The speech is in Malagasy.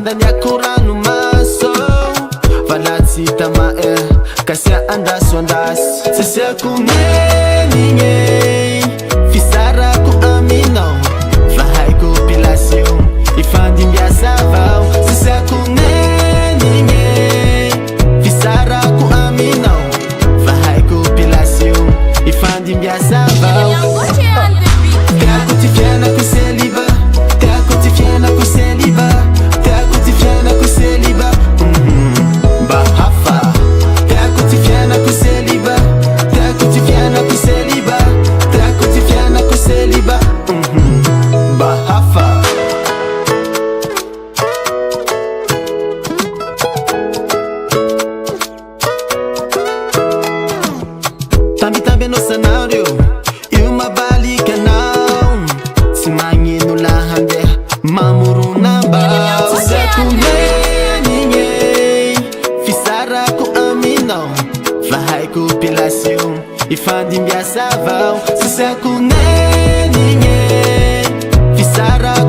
andany akorano maso valatsy tama kasia andaso andasy sasiako nenigny fisarako aminao fa haiko pilasio ifandimbiasa vao sasiako nenigny fisarako aminao fa haiko pilasio ifandimbiasa vao teako ty fiainako seliba teako ty fiainako seliba teako ty fiainako seliba mba hafa teako ty fiainako seliba teako ty fiainako seliba teako ty fiainako seliba mba hafa tambitamby anao sanario io mabalika anao tsy magnino laha handeha mamoronamba sasiako nenigny fisarako aminao fa haiko pilasio ifandimbiasa vao sasiako nenigny fisarako